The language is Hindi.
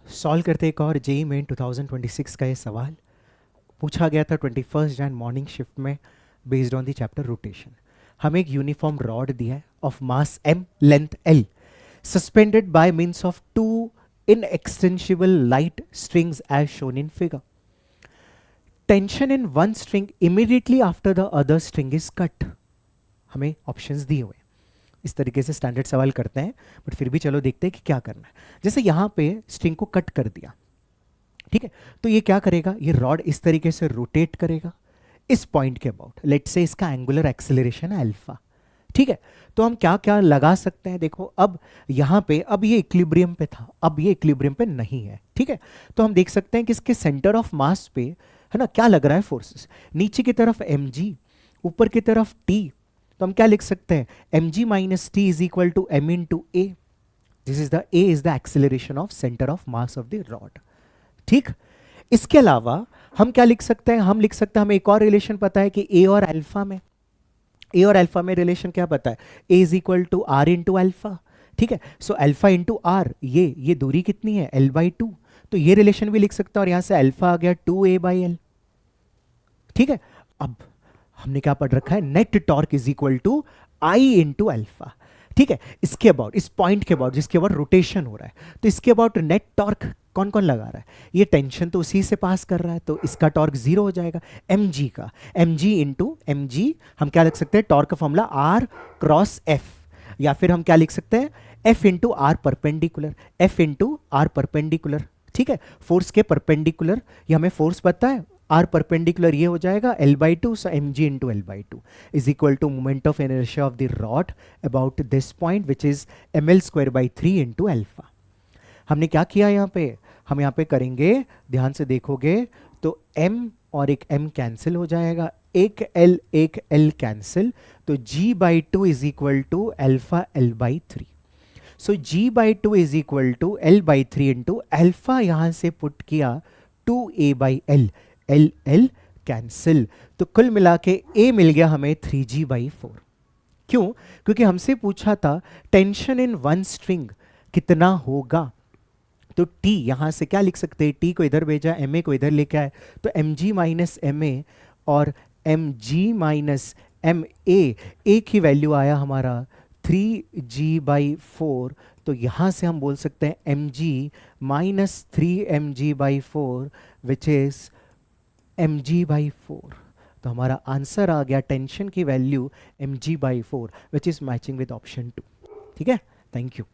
सॉल्व करते एक और जेई मेन 2026 का ये सवाल पूछा गया था 21 जैन मॉर्निंग शिफ्ट में based on the chapter rotation. हमें एक यूनिफॉर्म रॉड दिया है of mass m length l suspended by means of two inextensible light strings as shown in figure. Tension in one string immediately after the other string is cut. हमें ऑप्शंस दिए हुए हैं। इस तरीके से स्टैंडर्ड सवाल करते हैं, बट फिर भी चलो देखते हैं कि क्या करना है। जैसे यहाँ पे स्ट्रिंग को कट कर दिया, ठीक है, तो ये क्या करेगा, ये रॉड इस तरीके से रोटेट करेगा इस पॉइंट के अबाउट। लेट्स से इसका एंगुलर एक्सेलरेशन है अल्फा, ठीक है। तो हम क्या क्या लगा सकते हैं, देखो अब यहाँ पे, अब ये इक्विलिब्रियम पे था, अब ये इक्विलिब्रियम पे नहीं है, ठीक है। तो हम देख सकते हैं कि इसके सेंटर ऑफ मास पे है ना क्या लग रहा है फोर्सेस, नीचे की तरफ mg, ऊपर की तरफ t। तो हम क्या लिख सकते हैं, mg minus T is equal to m into a. This is the a is the acceleration of centre of mass of the rod, ठीक। इसके अलावा हम क्या लिख सकते हैं, हम लिख सकते हैं, हमें एक और रिलेशन पता है कि ए और अल्फा में रिलेशन क्या पता है, A is equal to R into alpha, ठीक है। सो अल्फा इंटू आर, ये दूरी कितनी है, एल बाई टू। तो ये रिलेशन भी लिख सकते हैं, और यहां से अल्फा आ गया 2a बाई एल, ठीक है। अब हमने क्या पढ़ रखा है, net torque is equal to I into alpha, ठीक है। इसके अबाउट, इस पॉइंट के अबाउट जिसके अबाउट रोटेशन हो रहा है, तो इसके अबाउट नेट टॉर्क कौन कौन लगा रहा है, ये टेंशन तो उसी से पास कर रहा है, तो इसका टॉर्क जीरो हो जाएगा mg का, mg इंटू mg। हम क्या लिख सकते हैं, टॉर्क का फॉर्मूला r क्रॉस f, या फिर हम क्या लिख सकते हैं, f into r perpendicular, f into r perpendicular, ठीक है। फोर्स के परपेंडिकुलर, ये हमें फोर्स पता है, आर परपेंडिकुलर ये हो जाएगा L by two, so M G into L by two is equal to moment of inertia of the rod about this point which is M L square by 3 into alpha. हमने क्या किया यहाँ पे, हम यहाँ पे करेंगे, ध्यान से देखोगे तो m और एक m कैंसिल हो जाएगा, एक l कैंसिल, तो g by two is equal to alpha l by 3। So g by two is equal to l by 3 into alpha, यहाँ से पुट किया 2a by l, l cancel, तो कुल मिला के a मिल गया हमें 3g बाई 4। क्यों, क्योंकि हमसे पूछा था टेंशन इन वन स्ट्रिंग कितना होगा, तो t यहां से क्या लिख सकते हैं, t को इधर भेजा, ma को इधर लेके आए, तो mg माइनस ma और mg माइनस ma, a की वैल्यू आया हमारा 3g बाई 4। तो यहां से हम बोल सकते हैं mg minus 3mg by 4 which is mg by 4। तो हमारा आंसर आ गया टेंशन की value mg by 4 which is matching with option 2, ठीक है। Thank you.